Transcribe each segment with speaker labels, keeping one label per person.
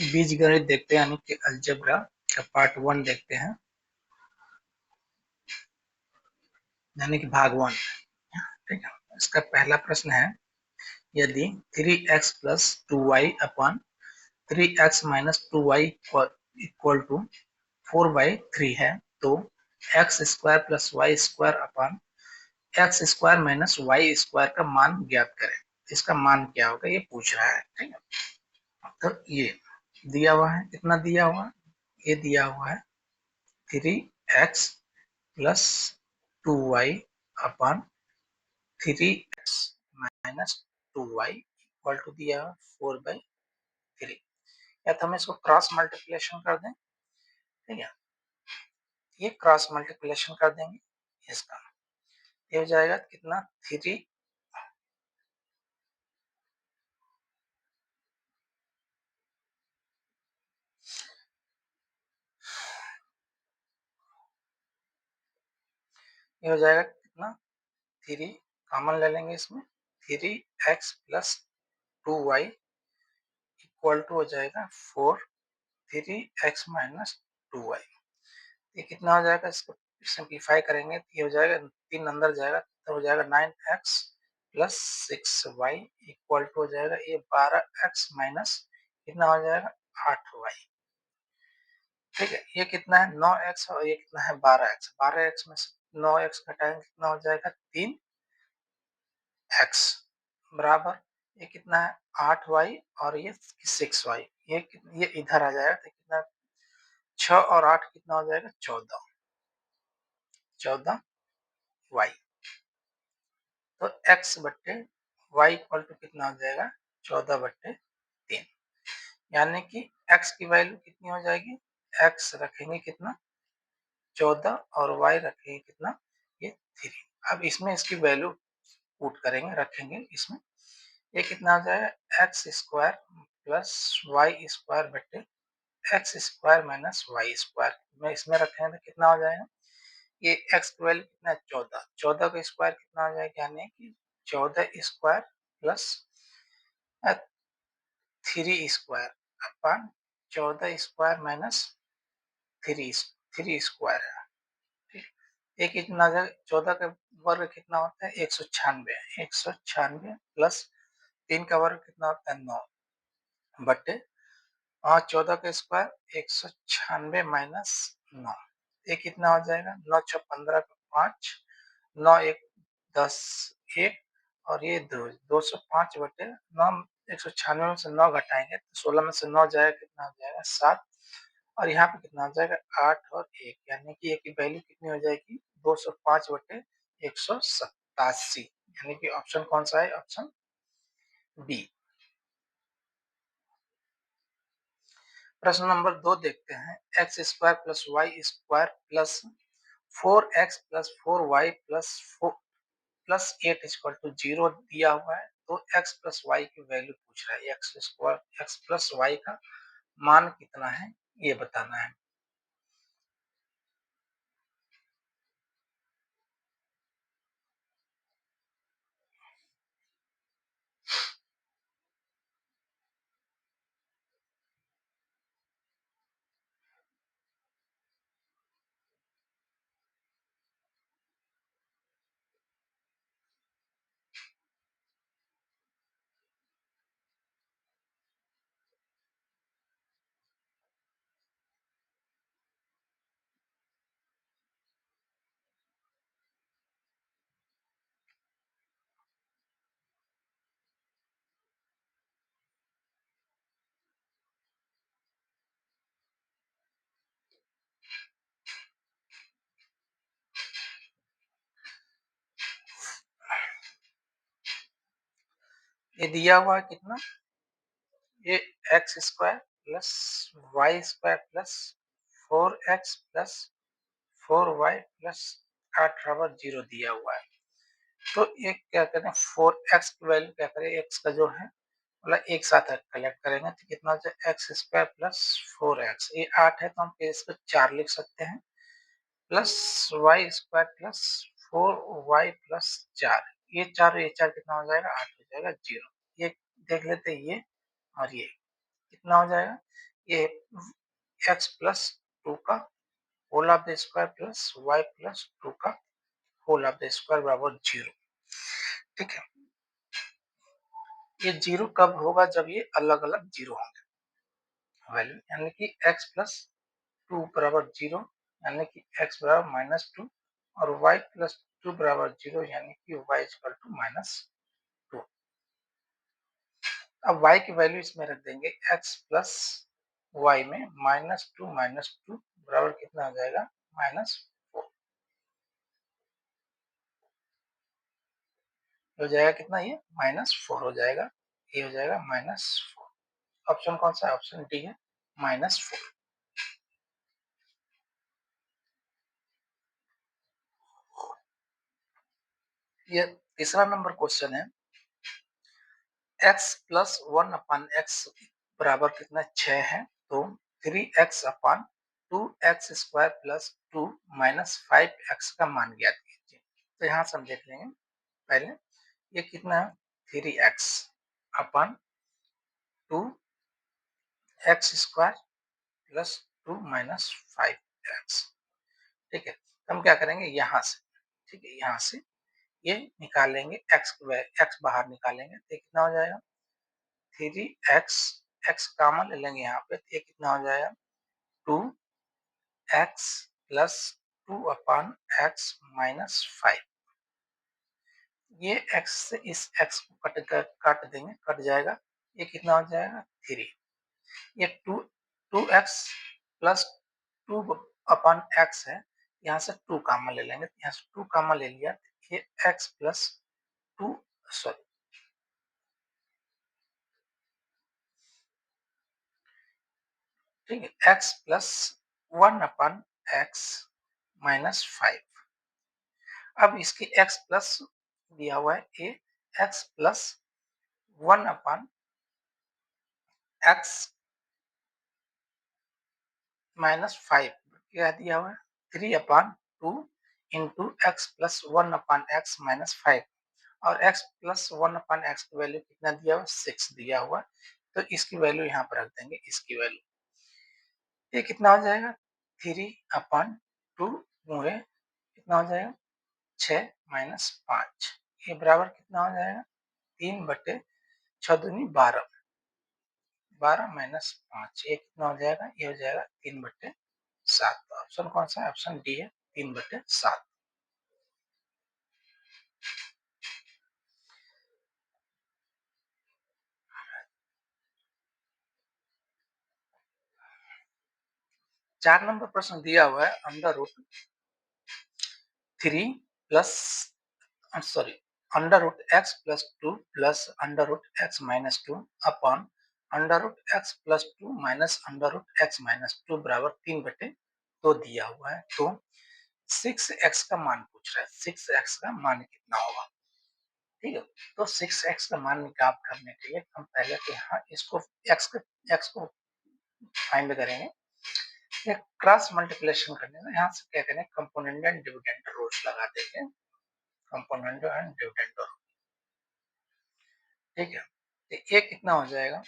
Speaker 1: बीजगणित देखते हैं, यानी कि अलजेब्रा का पार्ट 1 देखते हैं, यानी कि भाग 1। ठीक है, इसका पहला प्रश्न है, यदि 3x plus 2y upon 3x minus 2y equal to 4/3 है, तो x square plus y square upon x square minus y square का मान ज्ञात करें। इसका मान क्या होगा ये पूछ रहा है। ठीक है, तो ये दिया हुआ है, कितना दिया हुआ है, ये दिया हुआ है 3x plus 2y upon 3x minus 2y equal to दिया हुआ 4/3। या तो हम इसको क्रॉस मल्टीप्लिकेशन कर दें। ठीक है, ये क्रॉस मल्टीप्लिकेशन कर देंगे, इसका ये हो जाएगा कितना 3, ये हो जाएगा कितना 3 कॉमन ले लेंगे इसमें, 3x plus 2y equal to हो जाएगा 4 3x माइनस 2y। ये कितना हो जाएगा, इसको सिंप्लीफाई करेंगे तो ये हो जाएगा 3 अंदर जाएगा तो हो जाएगा 9x plus 6y equal to हो जाएगा ये 12x माइनस कितना हो जाएगा 8y। ठीक है, ये कितना है 9x और ये कितना है 12x। 12x में से 9x घटाएंगे कितना हो जाएगा 3x बराबर ये कितना है 8y और ये 6y। ये इधर आ जाएगा तो कितना 6 और 8 कितना हो जाएगा 14y। तो x बट्टे y इक्वल टू कितना हो जाएगा 14/3। यानी कि x की वैल्यू कितनी हो जाएगी, x रखेंगे कितना 14 और y रखेंगे कितना ये 3। अब इसमें इसकी वैल्यू पुट करेंगे, रखेंगे इसमें, ये कितना हो जाएगा x square plus y square बटे x square minus y square में इसमें रखेंगे तो कितना हो जाएगा, ये एक्स की वैल्यू कितना है 14, 14 का स्क्वायर कितना हो जाएगा, यानी कि 14 square plus 3 square upon 14 square minus 3 square है। ठीक, ये कितना हो जाएगा 14 का वर्ग कितना होता है 196 प्लस 3 का वर्ग कितना होता है 9 बटे 14 का स्क्वायर 196 माइनस 9, ये कितना हो जाएगा 9 6 15 का 5, 9 1 10 1 और ये 205 बटे 9। 196 में से 9 घटाएंगे तो 16 में से 9 जाएगा कितना हो जाएगा 7 और यहाँ पे कितना हो जाएगा 8 और 1, यानी कि एक की वैल्यू कितनी हो जाएगी 205 बटे 187, यानी कि ऑप्शन कौन सा है, ऑप्शन बी। प्रश्न नंबर 2 देखते हैं, x square plus y square plus 4x plus 4y plus 4 plus 8 equal to 0 दिया हुआ है, तो x प्लस वाई की वैल्यू पूछ रहा है, x square x plus y का मान कितना है ये बताना है। ये दिया हुआ है कितना, ये x square plus y square plus 4x plus 4y plus 8 बराबर 0 दिया हुआ है। तो ये क्या कहते हैं 4x की वैल्यू क्या करें, x का जो है मतलब एक साथ कलेक्ट करेंगे तो कितना हो जाए एक्स स्क्वायर प्लस 4x, ये 8 है तो हम इसको 4 लिख सकते हैं, plus y square plus 4y plus 4, ये 4 कितना हो जाएगा 8 हो जाएगा 0। ये देख लेते हैं ये और ये कितना हो जाएगा, ये x प्लस टू का whole of the square plus y plus two का होल ऑफ द स्क्वायर बराबर 0। ठीक है, ये 0 कब होगा? जब ये अलग अलग 0 होंगे वैल्यू, यानी कि x प्लस टू बराबर 0 यानी कि x बराबर माइनस टू और y प्लस टू बराबर 0 यानी कि y equal to minus two. अब y की वैल्यू इसमें रख देंगे, x प्लस y में माइनस टू बराबर कितना हो जाएगा? माइनस फोर हो जाएगा। कितना? ये माइनस फोर हो जाएगा। ये हो जाएगा माइनस फोर। ऑप्शन कौन सा है? ऑप्शन डी है, माइनस फोर। ये तीसरा नंबर क्वेश्चन है, x plus one upon x बराबर कितना? 6 है। तो 3x अपन 2x square plus two minus 5x का मान ज्ञात कीजिए। तो यहाँ से हम देख लेंगे पहले, ये कितना है? 3x अपन 2x square plus two minus 5x। ठीक है, तो हम क्या करेंगे यहाँ से, ठीक है, यहाँ से ये निकालेंगे, x बाहर निकालेंगे तो कितना हो जाएगा? 3x, x कॉमन ले लेंगे यहाँ पे, तो ये कितना हो जाएगा? 2x plus two upon x minus 5। ये x से इस x को काट देंगे, कट जाएगा। ये कितना हो जाएगा? 3। ये 2x plus two upon x है, यहाँ से 2 कॉमन ले लेंगे, यहाँ से 2 कॉमन ले लिया, ये x प्लस टू, सॉरी, ठीक है, x plus one upon x minus 5। अब इसकी x प्लस दिया हुआ है, ये x plus one upon x minus 5 क्या दिया हुआ है? 3 upon two into x plus one upon x minus 5, और x plus one upon x की वैल्यू कितना दिया हुआ? 6 दिया हुआ। तो इसकी वैल्यू यहाँ पर रख देंगे, इसकी वैल्यू ये कितना हो जाएगा? 3 अपन टू मुहे कितना हो जाएगा? 6 माइनस 5, ये बराबर कितना हो जाएगा? 3 बटे 6 दूनी 12, 12 माइनस 5, ये कितना हो जाएगा? ये हो जाएगा 3 बटे 7। ऑप्शन कौन सा है? ऑप्शन डी है, 3 बटे 7। चार नंबर प्रश्न दिया हुआ है, under root 3 plus sorry under root x plus two plus under root x minus two upon under root x plus two minus under root x minus two बराबर 3 बटे 2 दिया हुआ है। तो 6x का मान पूछ रहा है, 6x का मान कितना होगा? ठीक है, तो 6x का मान निकाल करने के लिए हम पहले तो यहाँ इसको x को फाइंड करेंगे। ये क्रॉस मल्टीप्लिकेशन करने में यहाँ से क्या करें? कंपोनेंट एंड डिविडेंड रूल्स लगा देंगे, कंपोनेंट एंड डिविडेंड रूल। ठीक है, तो ये कितना हो जाएगा?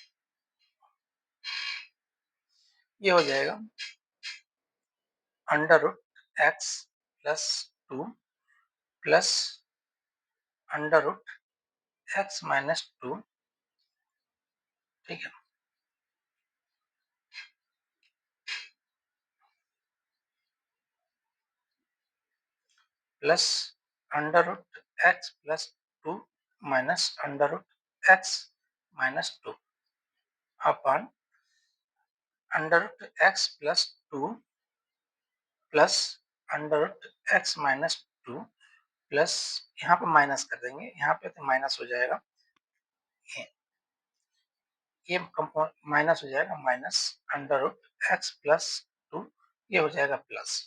Speaker 1: ये हो जाएगा under root x plus two plus under root x minus two. ठीक है, plus under root x plus two minus under root x minus two upon under root x plus two plus under root x minus two plus, यहाँ पे minus कर देंगे, यहाँ पे तो minus हो जाएगा, ये कंपाउंड माइनस हो जाएगा, minus under root x plus two, ये हो जाएगा plus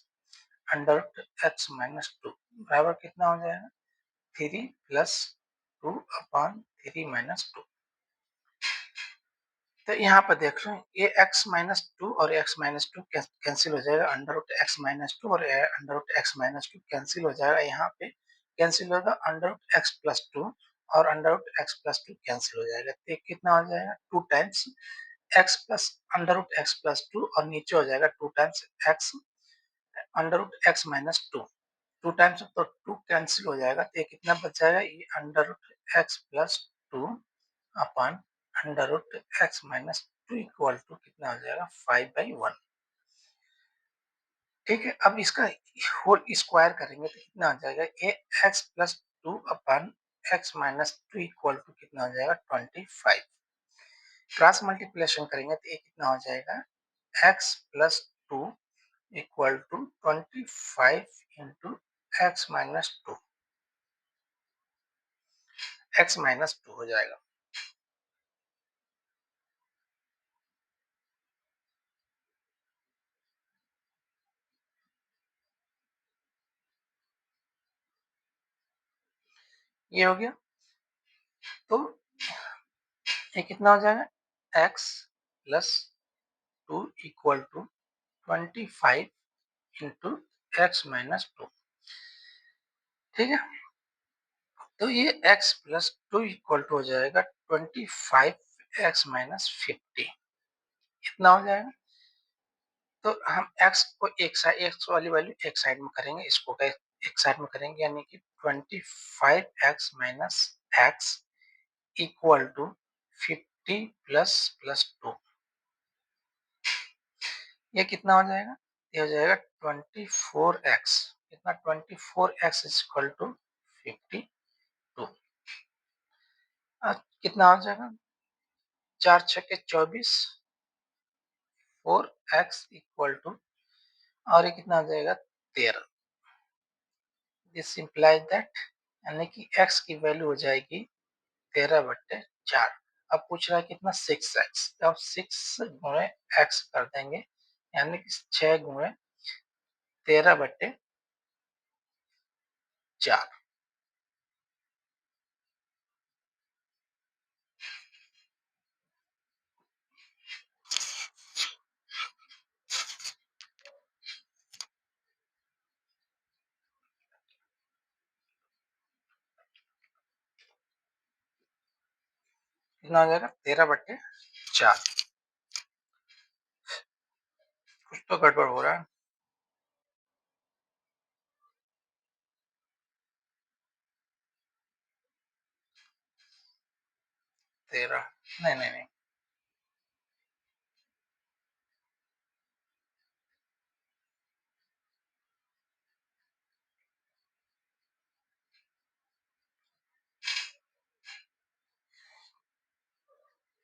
Speaker 1: under root x minus two बराबर कितना हो जाएगा? 3 plus two upon 3 minus two. तो यहाँ पर देख रहे हैं, ये x माइनस टू और x माइनस टू कैंसिल हो जाएगा, under root x minus two और under root x minus two cancel हो जाएगा, यहाँ पे कैंसिल होगा under root x plus two और under root x plus two cancel हो जाएगा। तो कितना हो जाएगा? 2 times x plus under root x plus two और नीचे हो जाएगा 2 times x under root x minus two. 2 times तो 2 कैंसिल हो जाएगा, तो ये कितना बच जाएगा, ये under root x plus two upon under root x minus two equal to कितना हो जाएगा 5/1। ठीक है, अब इसका होल स्क्वायर करेंगे तो कितना हो जाएगा, a x plus two upon x minus two equal to कितना हो जाएगा 25। क्रॉस मल्टीप्लिकेशन करेंगे तो ये कितना हो जाएगा, x plus two equal to 25 into x minus two, x minus two हो जाएगा। ये हो गया, तो ये कितना हो जाएगा, x plus two equal to 25 into x minus two. ठीक है, तो ये x plus two equal to हो जाएगा 25x माइनस 50, इतना हो जाएगा। तो हम x को एक साइड, x वाली वैल्यू एक साइड में करेंगे, इसको का एक साइड में करेंगे, यानी कि 25x minus x equal to 50 plus plus two. ये कितना हो जाएगा, ये हो जाएगा 24x, कितना 24x इक्वल टू 52। कितना हो जाएगा, 4 छके 24, 4x इक्वल टू, और ये कितना हो जाएगा 13। दिस इम्प्लाइज दैट, यानी कि x की वैल्यू हो जाएगी 13/4। अब पूछ रहा है कितना 6x, तो अब 6 गुणे x कर देंगे, यानी कि 6 गुणे 13/4। कितना हो जाएगा 13/4। कुछ तो गड़बड़ हो रहा है। 13, नहीं नहीं नहीं,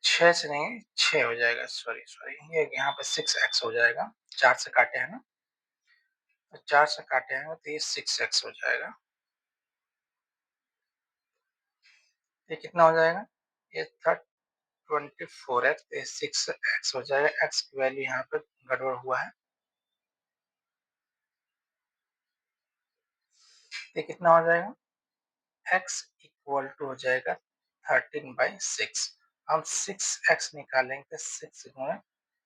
Speaker 1: 6 से नहीं, 6 हो जाएगा, सॉरी सॉरी, ये यहाँ पे 6x हो जाएगा, 4 से काटे हैं ना, तो 4 से काटे हैं तो ये 6x हो जाएगा। ये कितना हो जाएगा, ये था 24x, तो 6x हो जाएगा, x की वैल्यू यहाँ पे गड़बड़ हुआ है। ये कितना हो जाएगा, x इक्वल टू हो जाएगा 13/6। हम 6x निकालेंगे तो 6 गुणे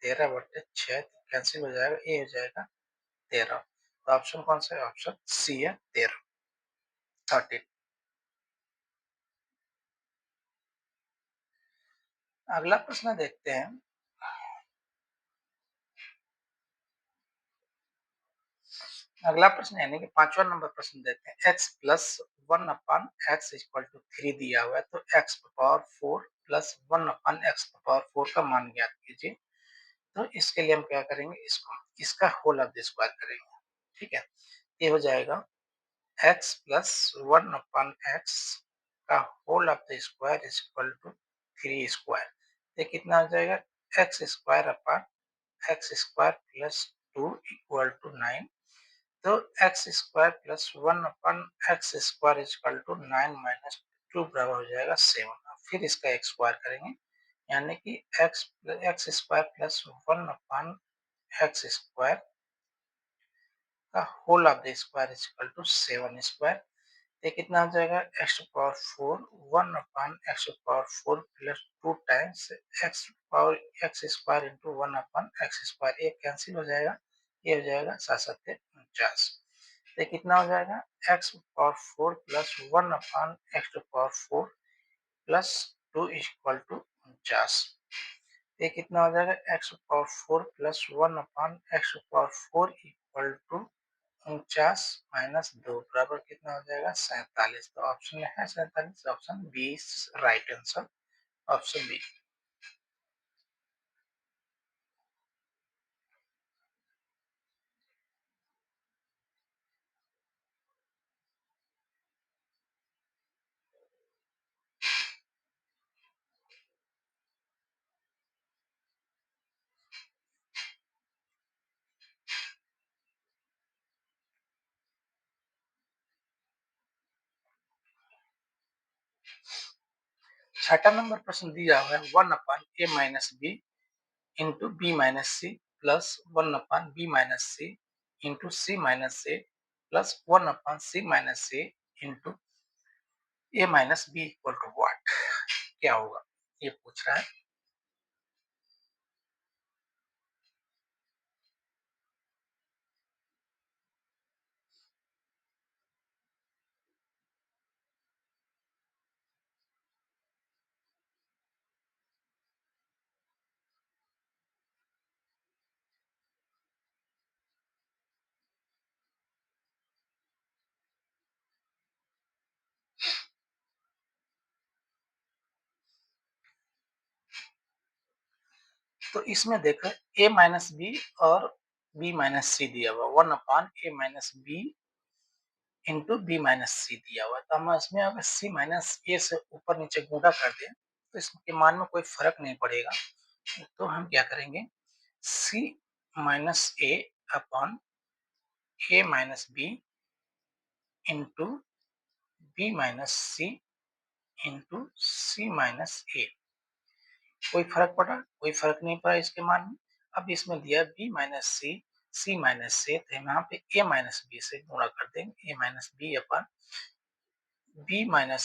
Speaker 1: 13/6 कैंसिल हो जाएगा, ये हो जाएगा 13। तो ऑप्शन कौन सा है, ऑप्शन सी है 13, 13। अगला प्रश्न देखते हैं। अगला प्रश्न यानी कि 5वां नंबर प्रश्न देखते हैं। x plus 1 upon x equal to 3 दिया हुआ है, तो x power 4 plus 1 upon x power 4 का मान ज्ञात कीजिए। तो इसके लिए हम क्या करेंगे, इसको इसका होल ऑफ द स्क्वायर करेंगे। ठीक है, ये हो जाएगा x प्लस 1 अपॉन एक्स का whole of the square is equal to 3 square. ये कितना हो जाएगा, x square upon x square plus 2 equal to 9। तो x square plus 1 upon x square equal to 9 minus 2 बराबर हो जाएगा 7। फिर इसका एक्स स्क्वायर करेंगे, यानी कि x square plus 1 upon x square का whole of the square equal to 7 square. ये कितना हो जाएगा, x power 4 1 upon x power 4 plus 2 times x power x square into 1 upon x square, ये कैंसिल हो जाएगा, ये हो जाएगा 7×7 = 49। ये कितना हो जाएगा, x power 4 plus 1 upon x power 4 plus 2 equal to 49। ये कितना हो जाएगा x power 4 plus 1 upon x power 4 equal to 49 minus 2 बराबर कितना हो जाएगा 47। तो ऑप्शन में है 47, option B right answer, option B. छठा नंबर प्रश्न दिया हुआ है 1 upon a minus b into b minus c plus 1 upon b minus c into c minus a plus 1 upon c minus a into a minus b equal to what, क्या होगा ये पूछ रहा है। तो इसमें देखो a माइनस बी और b माइनस सी दिया हुआ 1 upon a minus b into b minus c दिया हुआ। तो हम इसमें अगर सी माइनस ए से ऊपर नीचे गुणा कर दें तो इसके मान में कोई फर्क नहीं पड़ेगा। तो हम क्या करेंगे c minus a upon a minus b into b minus c into c minus a. कोई फर्क पड़ा, कोई फर्क नहीं पड़ा इसके मान में। अब इसमें दिया बी माइनस सी माइनस से, तो हम यहाँ पे ए माइनस बी से गुणा कर देंगे, ए माइनस बी अपन बी माइनस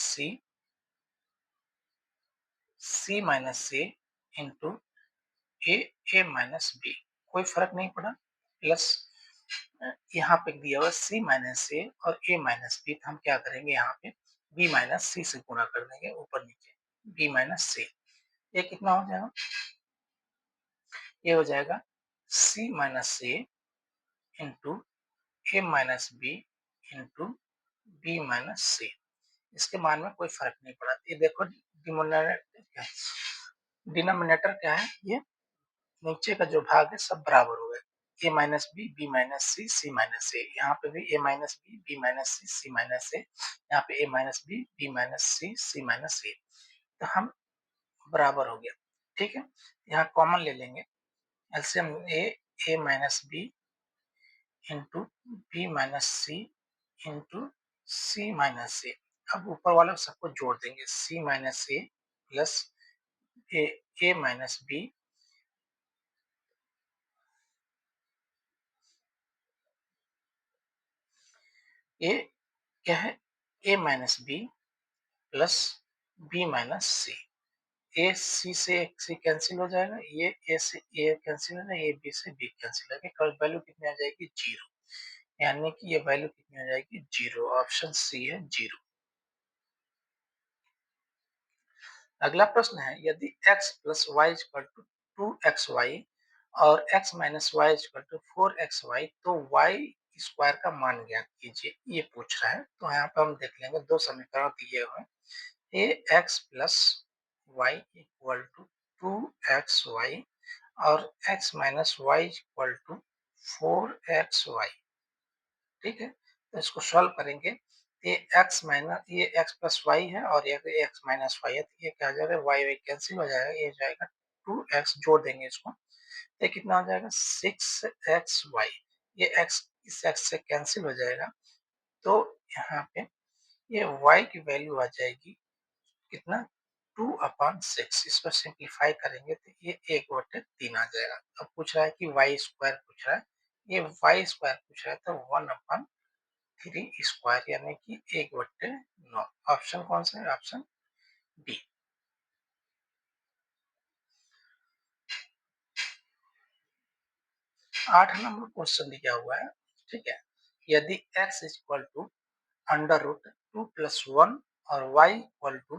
Speaker 1: सी माइनस से इंटू ए ए माइनस बी। कोई फर्क नहीं पड़ा। प्लस यहाँ पे दिया हुआ सी माइनस ए और ए माइनस बी, तो हम क्या करेंगे यहाँ पे बी माइनस सी से गुणा कर देंगे ऊपर नीचे, बी माइनस सी। ये कितना हो जाएगा, ये हो जाएगा c minus a into a minus b into b minus c. इसके मान में कोई फर्क नहीं पड़ा। ये देखो डिनोमिनेटर क्या है, ये नीचे का जो भाग है सब बराबर हो गए। ए माइनस बी माइनस सी माइनस ए, यहाँ पे भी ए माइनस बी माइनस सी माइनस ए, यहाँ पे ए माइनस बी माइनस सी माइनस ए। तो हम बराबर हो गया, ठीक है। यहाँ कॉमन ले लेंगे, LCM a minus b into b minus c into c minus a. अब ऊपर वाले सबको जोड़ देंगे, c minus a plus a minus b a क्या है a minus b plus b minus c. A c से सी कैंसिल हो जाएगा, ये ए से ए कैंसिल हो जाएगा, ये बी से बी कैंसिल हो जाएगा। कल वैल्यू कितनी आ जाएगी 0, यानी कि ये वैल्यू कितनी हो जाएगी 0। ऑप्शन सी है 0। अगला प्रश्न है यदि x plus y equal to 2xy और x minus y equal to 4xy तो y स्क्वायर का मान ज्ञात कीजिए, ये पूछ रहा है। तो यहाँ पर हम देख लेंगे दो समीकरण दिए हुए हैं, a x plus y equal to 2xy और x minus y equal to 4xy, ठीक है। तो इसको सॉल्व करेंगे, ये x माइनस ये x प्लस वाई है और ये x माइनस वाई है, तो ये क्या हो जाएगा वाई वाई कैंसिल हो जाएगा, ये जाएगा 2x जोड़ देंगे इसको, तो कितना हो जाएगा 6xy। ये x इस x से कैंसिल हो जाएगा, तो यहाँ पे ये y की वैल्यू आ जाएगी कितना 2/6। इसको सिंप्लीफाई करेंगे तो ये 1/3 आ जाएगा। अब पूछ रहा है कि वाई स्क्वायर पूछ रहा है, ये वाई स्क्वायर पूछ रहा है तो 1/3 स्क्वायर यानी कि 1/9। ऑप्शन कौन सा है, ऑप्शन बी। 8 नंबर क्वेश्चन दिया हुआ है, ठीक है। यदि x equal to under root 2 plus 1 और y equal to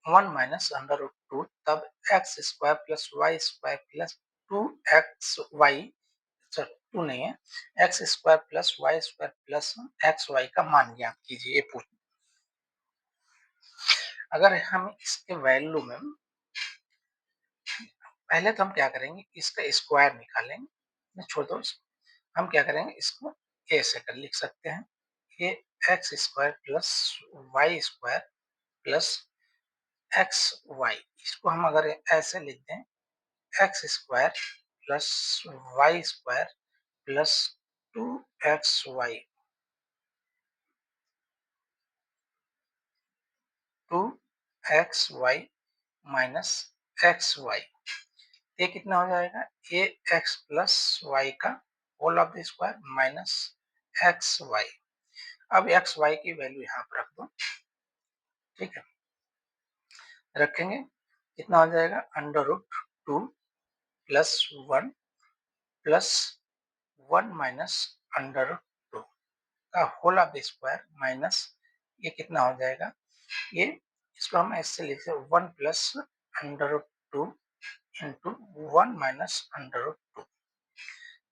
Speaker 1: 1 minus under root 2, तब x square plus y square plus 2xy, sir 2 नहीं है, x square plus y square plus x y का मान ज्ञात कीजिए। ये पूछ, अगर हम इसके वैल्यू में पहले तो हम क्या करेंगे, इसका स्क्वायर निकालेंगे, छोड़ दो, हम क्या करेंगे, इसको ए से कर लिख सकते हैं, ये x square plus y square plus x y, इसको हम अगर ऐसे लिख दें, x square plus y square plus 2xy 2xy minus x y, ये कितना हो जाएगा, ए एक्स प्लस वाई का whole of the square minus x y. अब एक्स वाई की वैल्यू यहाँ पर रख दो, ठीक है, रखेंगे, कितना हो जाएगा, under root 2 plus 1 plus 1 minus under root 2 का whole of the square minus, ये कितना हो जाएगा, ये इसको हम ऐसे लिख सकते, 1 plus under root 2 into 1 minus under root 2,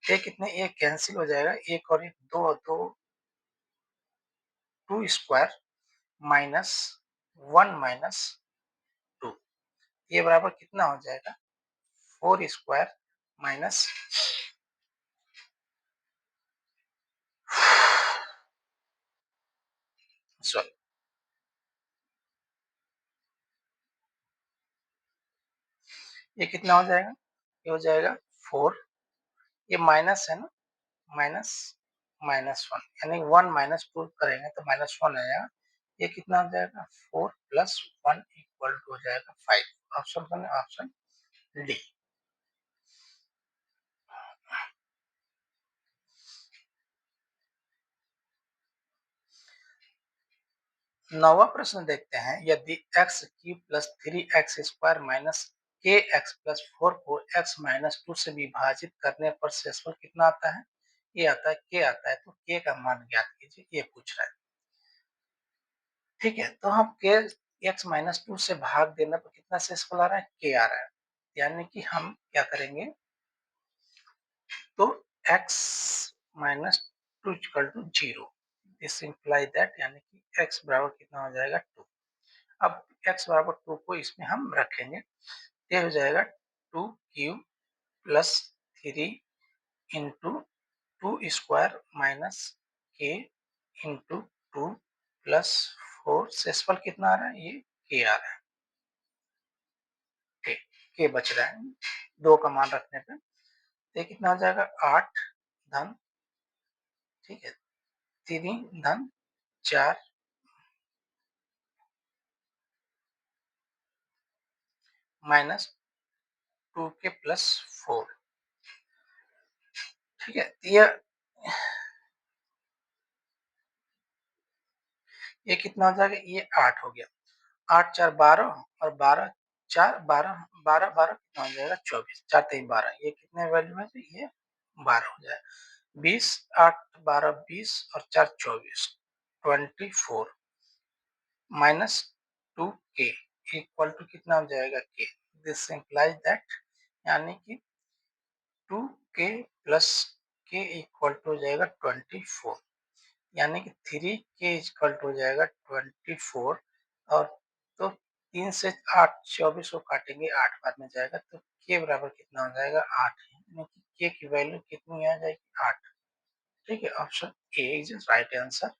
Speaker 1: ये कितने, ये कैंसिल हो जाएगा, एक और एक दो, दो 2 स्क्वायर माइनस 1 माइनस 2, ये बराबर कितना हो जाएगा, 4 स्क्वायर माइनस, सॉरी, ये कितना हो जाएगा, ये हो जाएगा 4, ये माइनस है ना, माइनस माइनस 1, यानी 1 माइनस 2 करेंगे तो माइनस 1 आएगा, ये कितना हो जाएगा, 4 प्लस 1 इक्वल टू हो जाएगा 5, ऑप्शन ऑप्शन डी। नौवां प्रश्न देखते हैं, यदि x cube plus 3x square minus के एक्स प्लस 4 को x माइनस 2 से विभाजित करने पर शेषफल कितना आता है, ये आता है के आता है, तो के का मान ज्ञात कीजिए, ये पूछ रहा है, ठीक है, तो हम के x माइनस 2 से भाग देने पर कितना शेषफल आ रहा है, के आ रहा है, यानी कि हम क्या करेंगे, तो x minus 2 equal to 0, this imply that, यानी कि x बराबर कितना हो जाएगा, 2। अब x बराबर 2 को इसमें हम रखेंगे, ये हो जाएगा 2 cube plus 3 into 2 square minus के इंटू 2 प्लस 4, शेषफल कितना आ रहा है, ये के आ रहा है, के बच रहा है 2 का मान रखने पे, ये कितना हो जाएगा, 8 धन, ठीक है, 3 धन 4 माइनस 2 के प्लस 4, ठीक है, ये कितना हो जाएगा, ये 8 हो गया, 8 4 12 और 12 4 12 12 12 कितना हो जाएगा, 24, 4 3 12, ये कितने वैल्यू है, तो ये 12 हो जाएगा, 20 8 12 20 और 4 24, 24 माइनस 2 के इक्वल टू कितना हो जाएगा, के, दिस इंप्लाइज दैट, यानी कि 2 के प्लस के इक्वल टू हो जाएगा 24, यानी कि 3 के इक्वल टू हो जाएगा 24, और तो 3 से 8 24 को काटेंगे, 8 बार में जाएगा, तो के बराबर कितना हो जाएगा, 8, यानी कि के की वैल्यू कितनी आ जाएगी, 8, ठीक है, option A is right answer.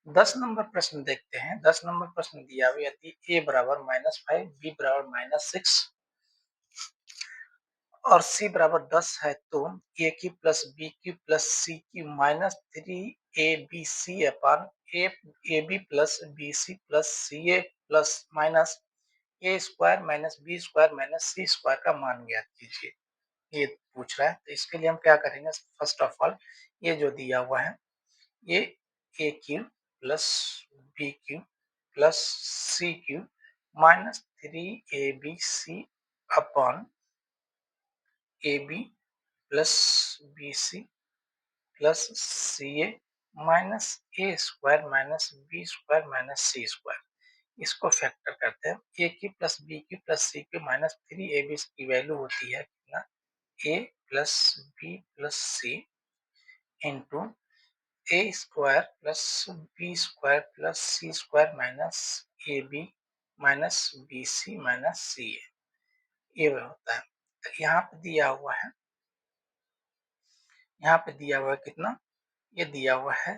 Speaker 1: 10 number प्रश्न देखते हैं, 10 नंबर प्रश्न दिया हुआ, यदि ए बराबर -5 बी बराबर -6 और सी बराबर 10 है, तो a cube plus b cube plus c cube minus 3abc upon a b plus b c plus c a plus minus a square minus b square minus c square का मान ज्ञात कीजिए, ये पूछ रहा है, तो इसके लिए हम क्या करेंगे, फर्स्ट ऑफ ऑल ये जो दिया हुआ है, ये a cube plus b cube plus c cube minus 3abc upon a b plus b c plus c a minus a square minus b square minus c square, इसको factor करते हैं। A की प्लस बी की plus c की minus 3ab की value होती है कितना, a plus b plus c into a square plus b square plus c square minus a b minus B C minus c ए, ये होता है। तो यहाँ पे दिया हुआ है, यहाँ पे दिया हुआ है कितना, ये दिया हुआ है,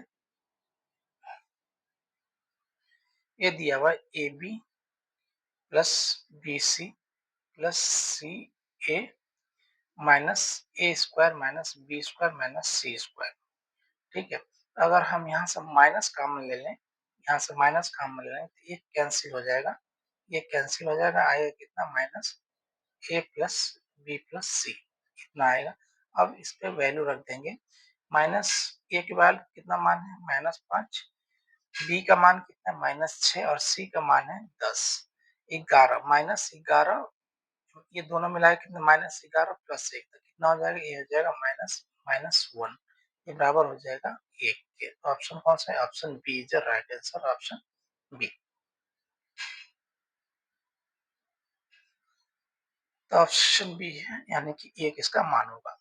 Speaker 1: ये दिया हुआ है a b plus b c plus c a minus a square minus b square minus c square. ठीक है, अगर हम यहाँ से माइनस कॉमन ले लें, यहाँ से माइनस कॉमन ले लें तो ये कैंसिल हो जाएगा, ये कैंसिल हो जाएगा, आएगा कितना minus a plus b plus सी, कितना आएगा। अब इस पे वैल्यू रख देंगे, माइनस ए के बाद कितना मान है -5, बी का मान कितना -6 और सी का मान है 10, 11 -11, ये दोनों मिलाए कितना -11 प्लस 1, तो कितना हो जाएगा, ये हो जाएगा -1, ये बराबर हो जाएगा 1 के। तो ऑप्शन कौन सा है, option B is the right answer, option B. तो ऑप्शन बी है, यानी कि 1 इसका मान होगा।